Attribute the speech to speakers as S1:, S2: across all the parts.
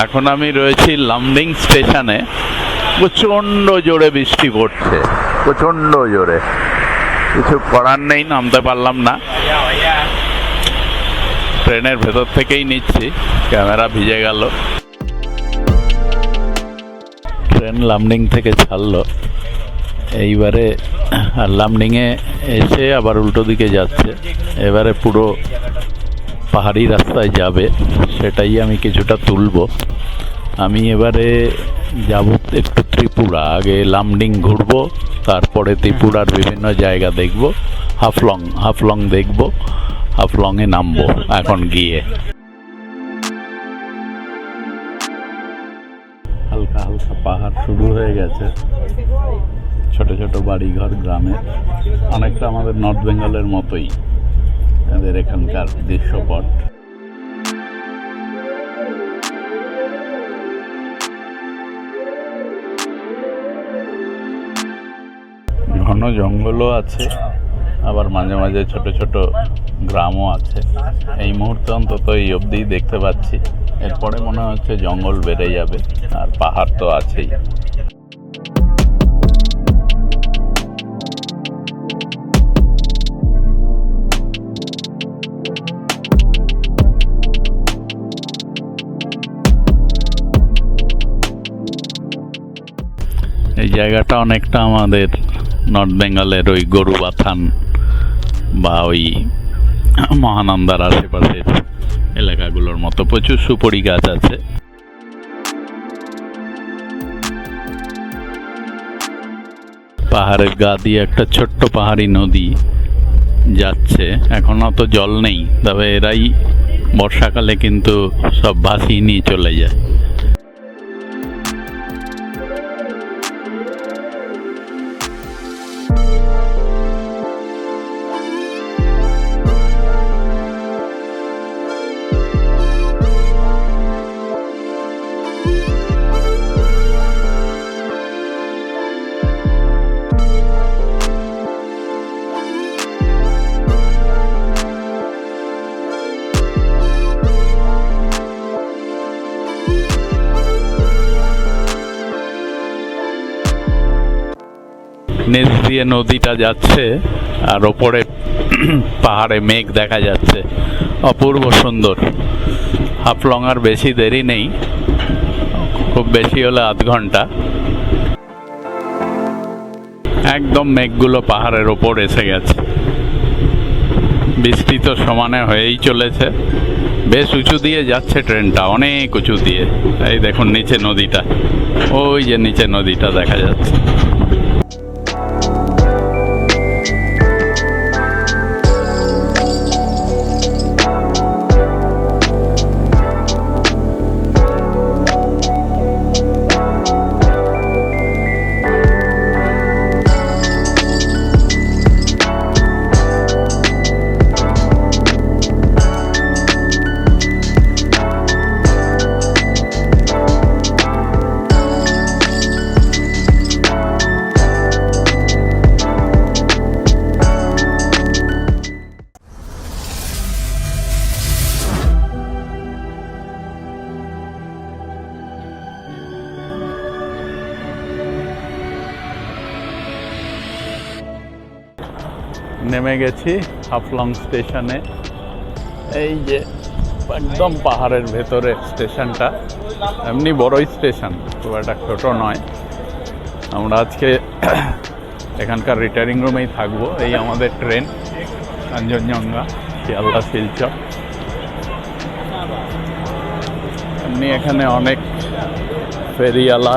S1: এখন আমি রয়েছি লামডিং স্টেশনে। প্রচণ্ড জোরে বৃষ্টি পড়ছে, প্রচণ্ড জোরে। কিছু করার নেই, নামতে পারলাম না। ট্রেনের ভেতর থেকেই নিচ্ছি, ক্যামেরা ভিজে গেল। ট্রেন লামডিং থেকে ছাড়লো, এইবারে লামডিংয়ে এসে আবার উল্টো দিকে যাচ্ছে। এবারে পুরো পাহাড়ি রাস্তায় যাবে, সেটাই আমি কিছুটা তুলব। আমি এবারে যাব একটু ত্রিপুরা, আগে লামডিং ঘুরবো, তারপরে ত্রিপুরার বিভিন্ন জায়গা দেখব। হাফলং দেখব, হাফলংয়ে নামবো এখন গিয়ে। হালকা হালকা পাহাড় শুরু হয়ে গেছে, ছোট ছোট বাড়িঘর গ্রামের, অনেকটা আমাদের নর্থ বেঙ্গলের মতোই এদের এখানকার দৃশ্যপট। ঘন জঙ্গলও আছে, আবার মাঝে মাঝে ছোট ছোট গ্রামও আছে। এই মুহূর্তে অন্তত এই অবধি দেখতে পাচ্ছি, এরপরে মনে হচ্ছে জঙ্গল বেড়ে যাবে, আর পাহাড় তো আছেই। এই জায়গাটা অনেকটা আমাদের নর্থ বেঙ্গলের ওই গরুবাথান বা ওই মহানন্দার আশেপাশের এলাকাগুলোর মতো। প্রচুর সুপারি গাছ আছে। পাহাড়ের গা দিয়ে একটা ছোট্ট পাহাড়ি নদী যাচ্ছে, এখন অত জল নেই, তবে এরাই বর্ষাকালে কিন্তু সব ভাসিয়ে নিয়ে চলে যায়। নিচ দিয়ে নদীটা যাচ্ছে, আর ওপরে পাহাড়ে মেঘ দেখা যাচ্ছে, অপূর্ব সুন্দর। হাফলং আর বেশি দেরি নেই, খুব বেশি হলে আধ ঘন্টা। একদম মেঘগুলো পাহাড়ের ওপর এসে গেছে। বৃষ্টি তো সমানে হয়েই চলেছে। বেশ উঁচু দিয়ে যাচ্ছে ট্রেনটা, অনেক উঁচু দিয়ে। এই দেখুন নিচে নদীটা, ওই যে নিচে নদীটা দেখা যাচ্ছে। নেমে গেছি হাফলং স্টেশনে। এই যে একদম পাহাড়ের ভেতরে স্টেশনটা, এমনি বড়ই স্টেশন, খুব একটা ছোট নয়। আমরা আজকে এখানকার রিটায়ারিং রুমেই থাকবো। এই আমাদের ট্রেন, কাঞ্চনজঙ্ঘা শিয়ালদা শিলচর। এমনি এখানে অনেক ফেরিওয়ালা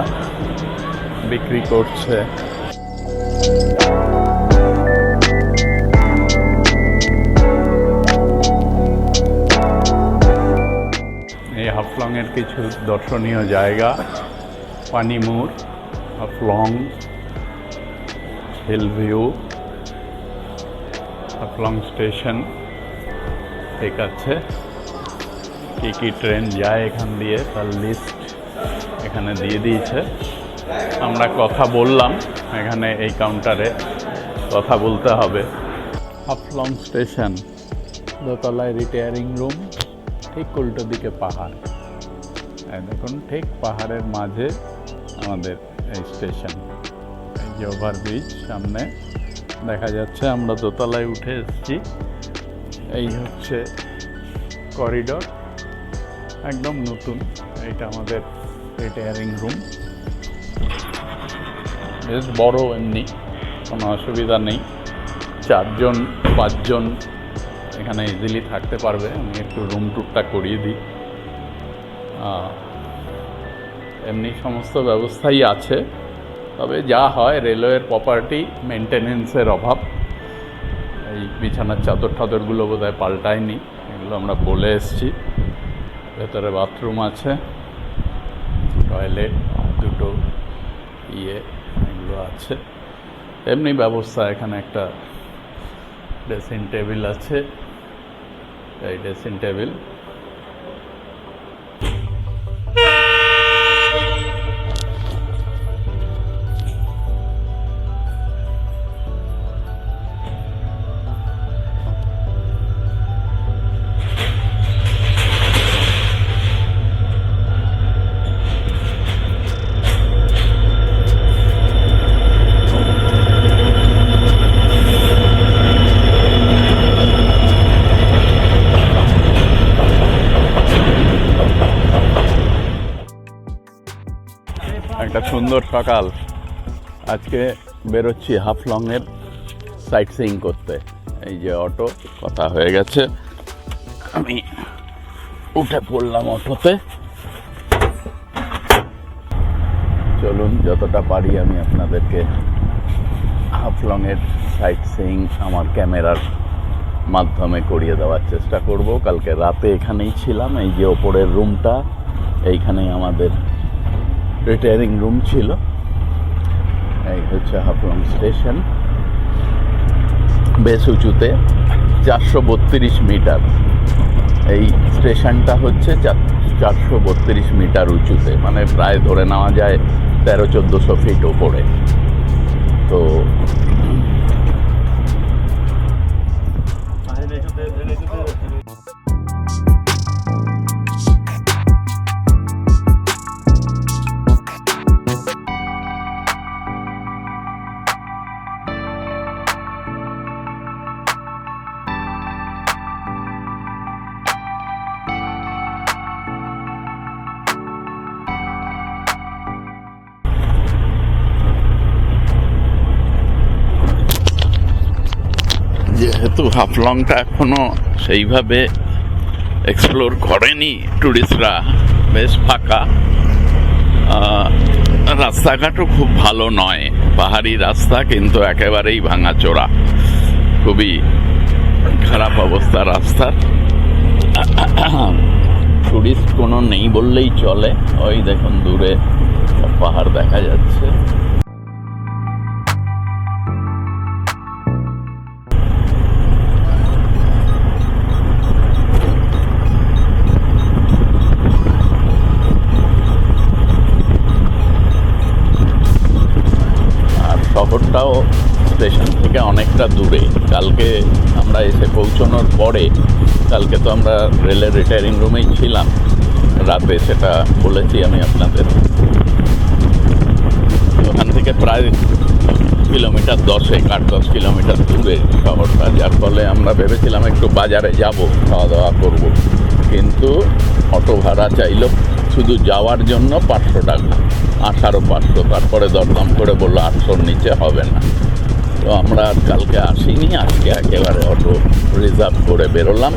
S1: বিক্রি করছে। হাফলংয়ের কিছু দর্শনীয় জায়গা, Panimur, Haflong, hill view, Haflong station. ঠিক আছে, কী কী ট্রেন যায় এখান দিয়ে তার লিস্ট এখানে দিয়ে দিয়েছে। আমরা কথা বললাম, এখানে এই কাউন্টারে কথা বলতে হবে। হাফলং স্টেশন, দোতলায় রিটায়ারিং রুম, ঠিক উল্টো দিকে পাহাড়। এই দেখুন ঠিক পাহাড়ের মাঝে আমাদের এই স্টেশন। এই যে ওভারব্রিজ সামনে দেখা যাচ্ছে, আমরা দোতলায় উঠে এসেছি। এই হচ্ছে করিডোর, একদম নতুন। এইটা আমাদের রিটায়ারিং রুম, বেশ বড়, এমনি কোনো অসুবিধা নেই। 4-5 জন এখানে ইজিলি থাকতে পারবে। আমি একটু রুম টুরটা করিয়ে দিই। এমনি সমস্ত ব্যবস্থাই আছে, তবে যা হয় রেলওয়ের প্রপার্টি মেনটেনেন্সের অভাব। এই বিছানার চাদরগুলো বোধহয় পাল্টায়নি, এগুলো আমরা বলে এসেছি। ভেতরে বাথরুম আছে, টয়লেট, দুটো এগুলো আছে। এমনি ব্যবস্থা, এখানে একটা ড্রেসিং টেবিল আছে। এই ড্রেসিং টেবিল একটা সুন্দর সকাল। আজকে বেরোচ্ছি হাফলংয়ের সাইট সিইং করতে। এই যে অটো, কথা হয়ে গেছে, আমি উঠে পড়লাম অটোতে। চলুন যতটা পারি আমি আপনাদেরকে হাফলংয়ের সাইট সিইং আমার ক্যামেরার মাধ্যমে করিয়ে দেওয়ার চেষ্টা করব। কালকে রাতে এখানেই ছিলাম। এই যে ওপরের রুমটা, এইখানেই আমাদের রিটায়ারিং রুম ছিল। এই হচ্ছে হাফলং স্টেশন, বেশ উঁচুতে, 432 মিটার। এই স্টেশনটা হচ্ছে 432 মিটার উঁচুতে, মানে প্রায় ধরে নেওয়া যায় 1300-1400 ফিট ওপরে। তো যেহেতু হাফলংটা এখনো সেইভাবে এক্সপ্লোর করেনি টুরিস্টরা, বেশ ফাঁকা। রাস্তাঘাটও খুব ভালো নয়, পাহাড়ি রাস্তা কিন্তু একেবারেই ভাঙাচোরা, খুবই খারাপ অবস্থা রাস্তার। টুরিস্ট কোনো নেই বললেই চলে। ওই দেখুন দূরে পাহাড় দেখা যাচ্ছে। শহরটাও স্টেশন থেকে অনেকটা দূরে। কালকে আমরা এসে পৌঁছানোর পরে, কালকে তো আমরা রেলের রিটায়ারিং রুমেই ছিলাম রাতে, সেটা বলেছি আমি আপনাদের। ওখান থেকে প্রায় কিলোমিটার 8-10 কিলোমিটার দূরে শহরটা, যার ফলে আমরা ভেবেছিলাম একটু বাজারে যাব, খাওয়া দাওয়া করব, কিন্তু অটো ভাড়া চাইল শুধু যাওয়ার জন্য 500 টাকা, আসারও 500। তারপরে দরদাম করে বললো 800-র নিচে হবে না। তো আমরা কালকে আসিনি, আজকে একেবারে অটো রিজার্ভ করে বেরোলাম।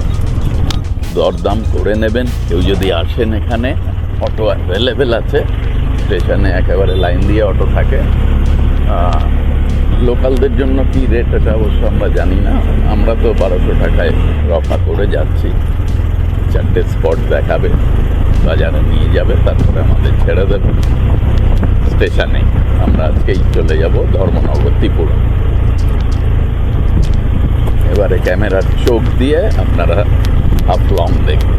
S1: দরদাম করে নেবেন, কেউ যদি আসেন এখানে অটো অ্যাভেলেবেল আছে। স্টেশনে একেবারে লাইন দিয়ে অটো থাকে। লোকালদের জন্য কি রেট এটা অবশ্য আমরা জানি না। আমরা তো 1200 টাকায় রফা করে যাচ্ছি। 4টে স্পট দেখাবে, বাজারে নিয়ে যাবে, তারপরে আমাদের ছেড়ে দেবে স্টেশনে। আমরা আজকেই চলে যাব ধর্মনগর, ত্রিপুরা। এবারে ক্যামেরার চোখ দিয়ে আপনারা হাফলং দেখুন।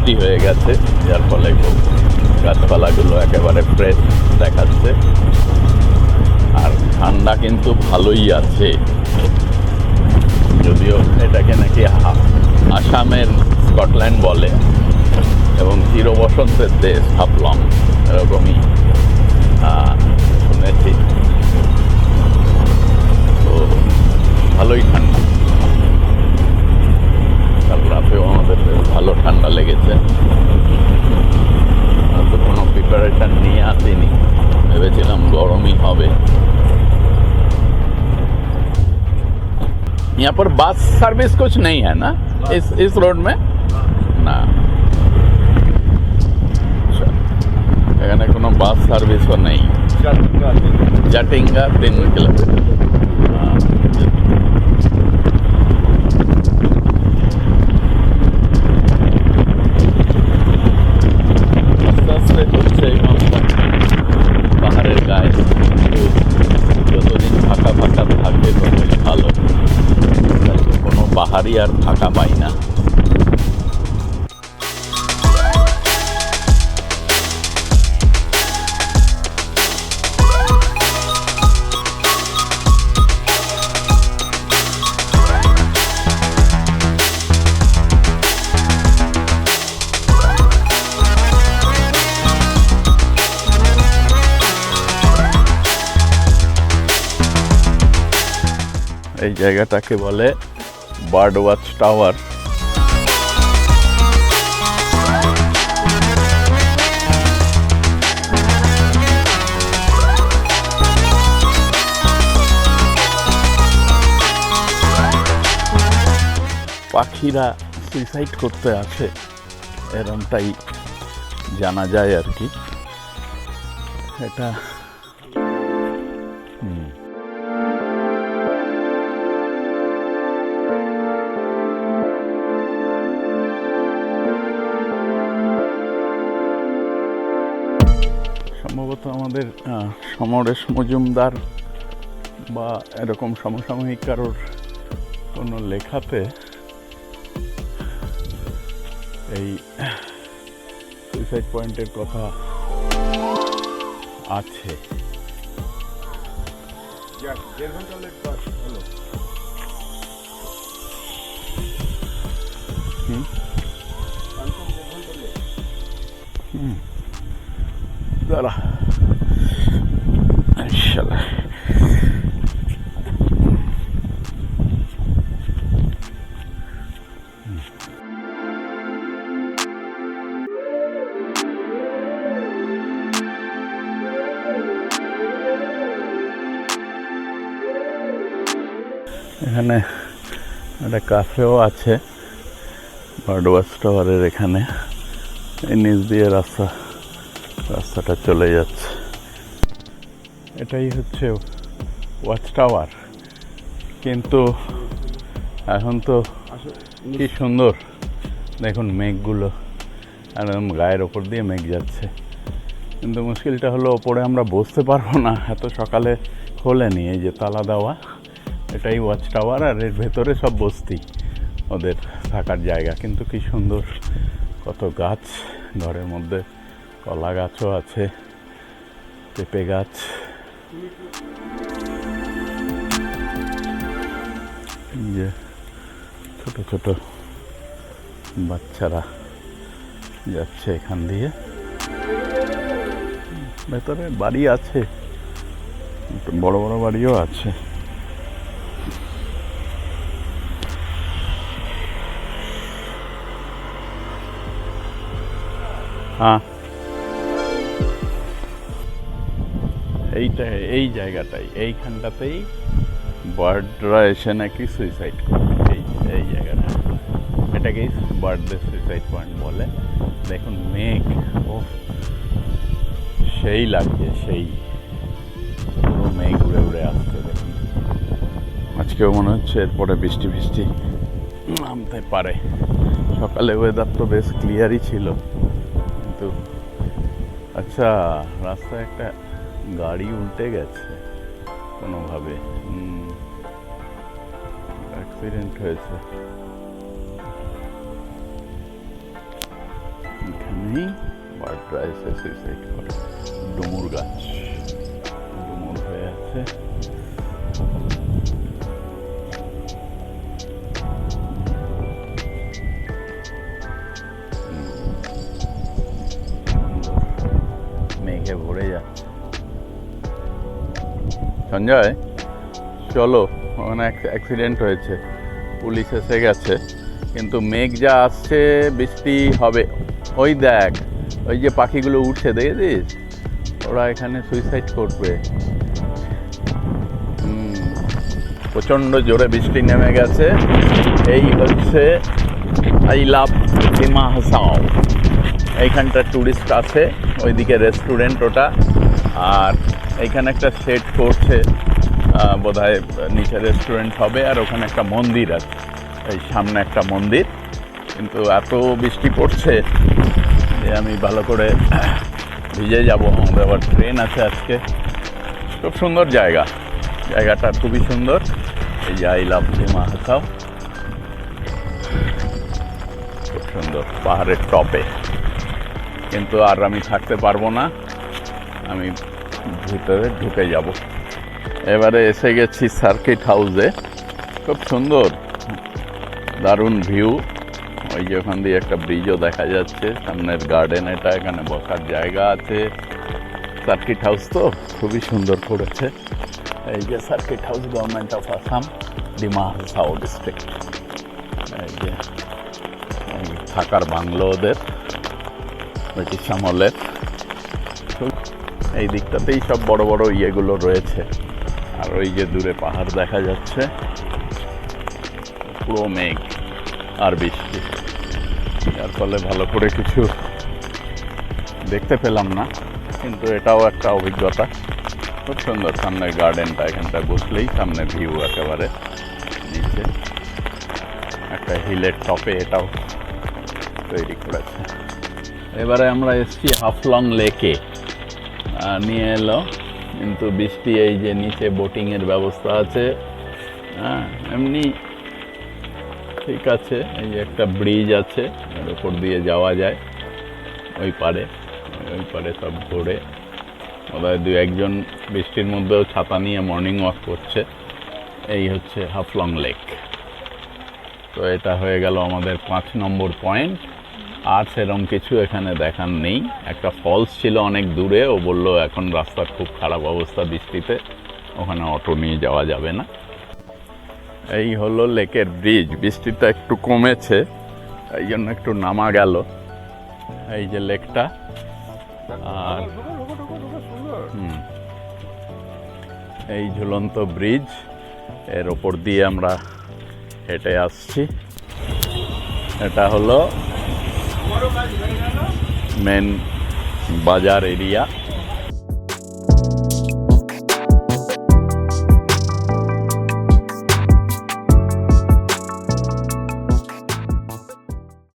S1: বৃষ্টি হয়ে গেছে, যার ফলে খুব গাছপালাগুলো একেবারে ফ্রেশ দেখাচ্ছে। আর ঠান্ডা কিন্তু ভালোই আছে, যদিও এটাকে নাকি আসামের স্কটল্যান্ড বলে এবং চির বসন্তের দেশ হাফলং, এরকমই শুনেছি। তো ভালোই ঠান্ডা, কাল রাতেও আমাদের বেশ ভালো ঠান্ডা লেগেছে। তো কোনো প্রিপারেশন নিয়ে আসিনি, ভেবেছিলাম গরমই হবে। यहाँ पर बस सर्विस कुछ नहीं है ना इस रोड में ना? এখানে কোনো বাস সার্ভিসও নেই। জাটিঙ্গা 3 কিলোমিটার। আস্তে আস্তে হচ্ছে পাহাড়ের গায়ে, যতদিন ফাঁকা ফাঁকা থাকে ততই ভালো। কোনো পাহাড়ি আর ফাঁকা পাই না। এই জায়গাটাকে বলে বার্ড ওয়াচ টাওয়ার। পাখিরা সুইসাইড করতে আসে, এরমটাই জানা যায় আর কি। এটা সম্ভবত আমাদের সমরেশ মজুমদার বা এরকম সমসাময়িক কারোর কোনো লেখাতে এই সুইসাইড পয়েন্টের কথা আছে। দাঁড়া ইনশাল্লাহ। এখানে একটা কাফেও আছে বার্ড ওয়াচ টাওয়ারের এখানে। এই নিচ দিয়ে রাস্তাটা চলে যাচ্ছে। এটাই হচ্ছে ওয়াচ টাওয়ার, কিন্তু এখন তো কি সুন্দর দেখুন মেঘগুলো একদম গায়ের ওপর দিয়ে মেঘ যাচ্ছে। কিন্তু মুশকিলটা হলো ওপরে আমরা বসতে পারবো না, এত সকালে খোলেনি। এই যে তালা দেওয়া, এটাই ওয়াচ টাওয়ার, আর এর ভেতরে সব বস্তি, ওদের থাকার জায়গা। কিন্তু কি সুন্দর কত গাছ, ঘরের মধ্যে কলা গাছও আছে, পেঁপে গাছ। যে ছোট ছোট বাচ্চারা যাচ্ছে এখান দিয়ে। ভেতরে বাড়ি আছে, বড় বড় বাড়িও আছে। হ্যাঁ, এই জায়গাটাই, এইখানটাতেই বার্ডরা এসে নাকি সুইসাইড করে। এই জায়গাটা, এটাকেই বার্ডদের সুইসাইড পয়েন্ট বলে। দেখুন মেঘ, ও সেই লাগছে, সেই পুরো মেঘ উড়ে উড়ে আসছে। দেখুন আজকেও মনে হচ্ছে এরপরে বৃষ্টি ফিষ্টি নামতে পারে। সকালে ওয়েদার তো বেশ ক্লিয়ারই ছিল, কিন্তু আচ্ছা রাস্তায় একটা গাড়ি উল্টে গেছে কোনোভাবে, অ্যাক্সিডেন্ট হয়েছে। নেই, বার্ডরা এসে সুইসাইড করে। ডুমুর গাছ, ডুমুর হয়ে আছে। মেঘে ভরে যাচ্ছে। সঞ্জয়, চলো, ওখানে অ্যাক্সিডেন্ট হয়েছে, পুলিশ এসে গেছে, কিন্তু মেঘ যা আসছে বৃষ্টি হবে। ওই দেখ, ওই যে পাখিগুলো উঠছে দেখেছিস, ওরা এখানে সুইসাইড করবে। প্রচণ্ড জোরে বৃষ্টি নেমে গেছে। এই হচ্ছে আই লাভ ডিমা হাসাও। এইখানটা ট্যুরিস্ট আছে, ওইদিকে রেস্টুরেন্ট ওটা, আর এইখানে একটা সেট করছে, বোধহয় নিচে রেস্টুরেন্ট হবে, আর ওখানে একটা মন্দির আছে, এই সামনে একটা মন্দির। কিন্তু এত বৃষ্টি পড়ছে যে আমি ভালো করে ভিজে যাব। আমাদের আবার ট্রেন আছে আজকে। খুব সুন্দর জায়গা, জায়গাটা খুবই সুন্দর। এই যে আই লাভ ডিমা হাসাও, খুব সুন্দর, পাহাড়ের টপে। কিন্তু আর আমি থাকতে পারবো না, আমি ভিতরে ঢুকে যাব। এবারে এসে গেছি সার্কিট হাউসে। খুব সুন্দর, দারুণ ভিউ। ওই যে ওখান দিয়ে একটা ব্রিজও দেখা যাচ্ছে, সামনের গার্ডেন এটা, এখানে বসার জায়গা আছে। সার্কিট হাউস তো খুবই সুন্দর করেছে। এই যে circuit house, government of Assam, Dima Hasao district. এই যে থাকার বাংলো ওদের, ব্রিটিশ আমলের। এই দিকটাতেই সব বড় বড় ইয়েগুলো রয়েছে। আর ওই যে দূরে পাহাড় দেখা যাচ্ছে, পুরো মেঘ আর বৃষ্টি, যার ফলে ভালো করে কিছু দেখতে পেলাম না, কিন্তু এটাও একটা অভিজ্ঞতা। খুব সুন্দর সামনের গার্ডেনটা, এখানটা বসলেই সামনে ভিউ একেবারে নিচে, একটা হিলের টপে এটাও তৈরি করেছে। এবারে আমরা এসছি হাফলং লেকে, নিয়ে এলো, কিন্তু বৃষ্টি, এই যে নিচে বোটিংয়ের ব্যবস্থা আছে, হ্যাঁ এমনি ঠিক আছে। এই যে একটা ব্রিজ আছে, এর ওপর দিয়ে যাওয়া যায় ওই পারে, ওই পারে সব ঘোরে। বোধহয় দু একজন বৃষ্টির মধ্যেও ছাতা নিয়ে মর্নিং ওয়াক করছে। এই হচ্ছে হাফলং লেক। তো এটা হয়ে গেল আমাদের 5 নম্বর পয়েন্ট। আর সেরকম কিছু এখানে দেখার নেই। একটা ফলস ছিল অনেক দূরে, ও বললো এখন রাস্তার খুব খারাপ অবস্থা বৃষ্টিতে, ওখানে অটো নিয়ে যাওয়া যাবে না। এই হলো লেকের ব্রিজ। বৃষ্টিটা একটু কমেছে, এই জন্য একটু নামা গেল। এই যে লেকটা, আর এই ঝুলন্ত ব্রিজ, এর ওপর দিয়ে আমরা হেঁটে আসছি। এটা হলো মেন বাজার এরিয়া।